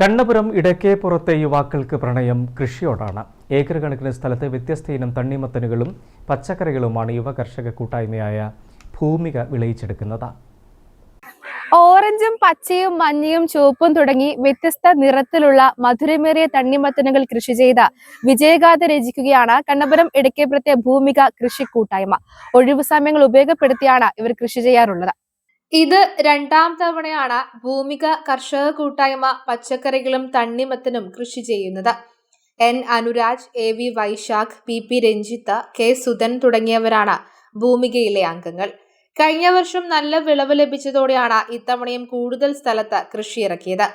കണ്ണപുരം ഇടക്കേപ്പുറത്തെ യുവാക്കൾക്ക് പ്രണയം കൃഷിയോടാണ്. ഏക്കർ കണക്കിന് സ്ഥലത്ത് വ്യത്യസ്ത ഇനം തണ്ണിമത്തനുകളും പച്ചക്കറികളുമാണ് യുവ കർഷക കൂട്ടായ്മയായ ഭൂമിക വിളയിച്ചെടുക്കുന്നത്. ഓറഞ്ചും പച്ചയും മഞ്ഞയും ചുവപ്പും തുടങ്ങി വ്യത്യസ്ത നിറത്തിലുള്ള മധുരമേറിയ തണ്ണിമത്തനുകൾ കൃഷി ചെയ്ത് വിജയഗാഥ രചിക്കുകയാണ് കണ്ണപുരം ഇടക്കേപ്പുറത്തെ ഭൂമിക കൃഷി കൂട്ടായ്മ. ഒഴിവു സമയങ്ങൾ ഉപയോഗപ്പെടുത്തിയാണ് ഇവർ കൃഷി ചെയ്യാറുള്ളത്. ഇത് രണ്ടാം തവണയാണ് ഭൂമിക കർഷക കൂട്ടായ്മ പച്ചക്കറികളും തണ്ണിമത്തനും കൃഷി ചെയ്യുന്നത്. N Anuraj, A V Vaishakh, P Ranjith, K Sudhan തുടങ്ങിയവരാണ് ഭൂമികയിലെ അംഗങ്ങൾ. കഴിഞ്ഞ വർഷം നല്ല വിളവ് ലഭിച്ചതോടെയാണ് ഇത്തവണയും കൂടുതൽ സ്ഥലത്ത് കൃഷി ഇറക്കിയത്.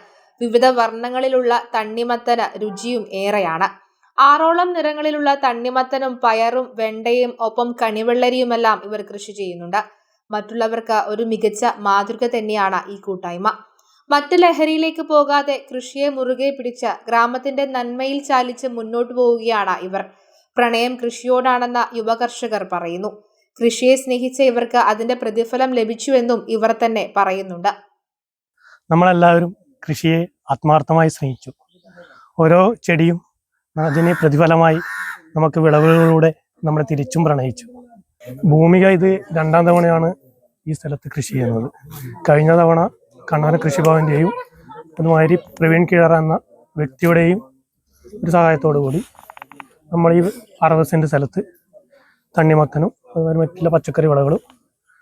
വിവിധ വർണ്ണങ്ങളിലുള്ള തണ്ണിമത്തന് രുചിയും ഏറെയാണ്. 6ഓളം നിറങ്ങളിലുള്ള തണ്ണിമത്തനും പയറും വെണ്ടയും ഒപ്പം കണിവെള്ളരിയുമെല്ലാം ഇവർ കൃഷി ചെയ്യുന്നുണ്ട്. മറ്റുള്ളവർക്ക് ഒരു മികച്ച മാതൃക തന്നെയാണ് ഈ കൂട്ടായ്മ. മറ്റ് ലഹരിയിലേക്ക് പോകാതെ കൃഷിയെ മുറുകെ പിടിച്ച് ഗ്രാമത്തിന്റെ നന്മയിൽ ചാലിച്ച് മുന്നോട്ടു പോവുകയാണ് ഇവർ. പ്രണയം കൃഷിയോടാണെന്ന് യുവകർഷകർ പറയുന്നു. കൃഷിയെ സ്നേഹിച്ച ഇവർക്ക് അതിന്റെ പ്രതിഫലം ലഭിച്ചുവെന്നും ഇവർ തന്നെ പറയുന്നുണ്ട്. നമ്മളെല്ലാവരും കൃഷിയെ ആത്മാർത്ഥമായി സ്നേഹിച്ചു. ഓരോ ചെടിയും അതിന് പ്രതിഫലമായി നമുക്ക് വിളവുകളിലൂടെ നമ്മൾ തിരിച്ചും പ്രണയിച്ചു. ഭൂമിക ഇത് രണ്ടാം തവണയാണ് ഈ സ്ഥലത്ത് കൃഷി ചെയ്യുന്നത്. കഴിഞ്ഞ തവണ കണ്ണപുരം കൃഷിഭവന്റെയും അതുമാതിരി പ്രവീൺ കീഴറ എന്ന വ്യക്തിയുടെയും ഒരു സഹായത്തോടു കൂടി നമ്മൾ ഈ 60 സെന്റ് സ്ഥലത്ത് തണ്ണിമത്തനും അതുപോലെ മറ്റുള്ള പച്ചക്കറി വിളകളും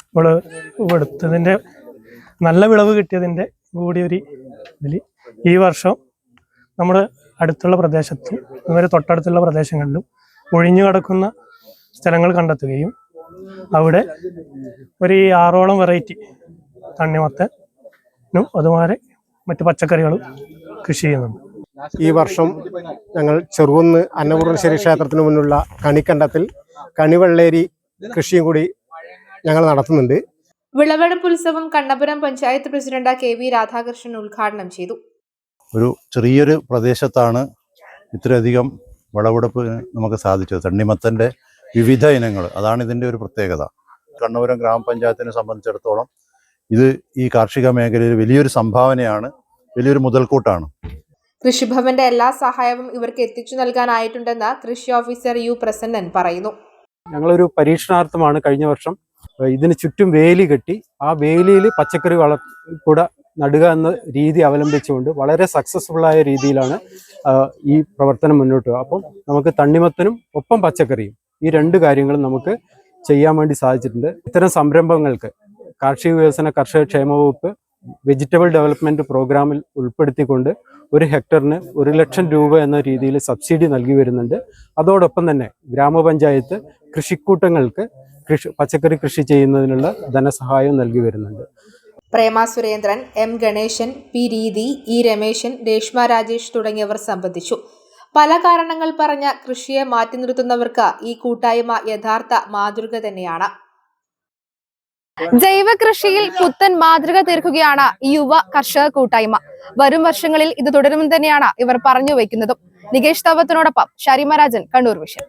നമ്മൾ എടുത്തതിൻ്റെ നല്ല വിളവ് കിട്ടിയതിൻ്റെ കൂടി ഒരു ഇതിൽ ഈ വർഷം നമ്മുടെ അടുത്തുള്ള പ്രദേശത്തും അതുപോലെ തൊട്ടടുത്തുള്ള പ്രദേശങ്ങളിലും ഒഴിഞ്ഞു കിടക്കുന്ന സ്ഥലങ്ങൾ കണ്ടെത്തുകയും അവിടെ ഒരു 6ഓളം വെറൈറ്റി തണ്ണിമത്തനും അതുമാതിരി മറ്റു പച്ചക്കറികളും കൃഷി ചെയ്യുന്നുണ്ട്. ഈ വർഷം ഞങ്ങൾ ചെറുകുന്ന് അന്നപൂർണേശ്വരി ക്ഷേത്രത്തിന് മുന്നിലുള്ള കണിക്കണ്ടത്തിൽ കണിവെള്ളേരി കൃഷിയും കൂടി ഞങ്ങൾ നടത്തുന്നുണ്ട്. വിളവെടുപ്പ് ഉത്സവം Kannapuram panchayat president K V Radhakrishnan ഉദ്ഘാടനം ചെയ്തു. ഒരു ചെറിയൊരു പ്രദേശത്താണ് ഇത്രയധികം വിളവെടുപ്പ് നമുക്ക് സാധിച്ചത്. തണ്ണിമത്തൻ്റെ വിവിധ ഇനങ്ങൾ, അതാണ് ഇതിൻ്റെ ഒരു പ്രത്യേകത. കണ്ണപുരം ഗ്രാമപഞ്ചായത്തിനെ സംബന്ധിച്ചിടത്തോളം ഇത് ഈ കാർഷിക മേഖലയിൽ വലിയൊരു സംഭാവനയാണ്, വലിയൊരു മുതൽക്കൂട്ടാണ്. കൃഷിഭവന്റെ എല്ലാ സഹായവും ഇവർക്ക് എത്തിച്ചു നൽകാനായിട്ടുണ്ടെന്ന് കൃഷി ഓഫീസർ യു പ്രസന്നൻ പറയുന്നു. ഞങ്ങളൊരു പരീക്ഷണാർത്ഥമാണ് കഴിഞ്ഞ വർഷം ഇതിന് ചുറ്റും വേലി കെട്ടി ആ വേലിയിൽ പച്ചക്കറി കൂടെ നടുക എന്ന രീതി അവലംബിച്ചുകൊണ്ട് വളരെ സക്സസ്ഫുള്ളായ രീതിയിലാണ് ഈ പ്രവർത്തനം മുന്നോട്ട് പോകുക. അപ്പം നമുക്ക് തണ്ണിമത്തനും ഒപ്പം പച്ചക്കറിയും ഈ രണ്ട് കാര്യങ്ങളും നമുക്ക് ചെയ്യാൻ വേണ്ടി സാധിച്ചിട്ടുണ്ട്. ഇത്തരം സംരംഭങ്ങൾക്ക് കാർഷിക വികസന കർഷക ക്ഷേമ വകുപ്പ് വെജിറ്റബിൾ ഡെവലപ്മെന്റ് പ്രോഗ്രാമിൽ ഉൾപ്പെടുത്തിക്കൊണ്ട് 1 ഹെക്ടറിന് 1 ലക്ഷം രൂപ എന്ന രീതിയിൽ സബ്സിഡി നൽകി വരുന്നുണ്ട്. അതോടൊപ്പം തന്നെ ഗ്രാമപഞ്ചായത്ത് കൃഷിക്കൂട്ടങ്ങൾക്ക് പച്ചക്കറി കൃഷി ചെയ്യുന്നതിനുള്ള ധനസഹായം നൽകി വരുന്നുണ്ട്. പ്രേമ സുരേന്ദ്രൻ, എം ഗണേശൻ, പി രീതി, ഇ രമേശൻ, രേഷ്മ രാജേഷ് തുടങ്ങിയവർ സംബന്ധിച്ചു. പല കാരണങ്ങൾ പറഞ്ഞ കൃഷിയെ മാറ്റി നിർത്തുന്നവർക്ക് ഈ കൂട്ടായ്മ യഥാർത്ഥ മാതൃക തന്നെയാണ്. ജൈവ കൃഷിയിൽ പുത്തൻ മാതൃക തീർക്കുകയാണ് ഈ യുവ കർഷക കൂട്ടായ്മ. വരും വർഷങ്ങളിൽ ഇത് തുടരുമെന്ന് തന്നെയാണ് ഇവർ പറഞ്ഞു വയ്ക്കുന്നതും. നികേഷ് തവത്തിനോടൊപ്പം ഷരിമ രാജൻ, കണ്ണൂർ വിഷൻ.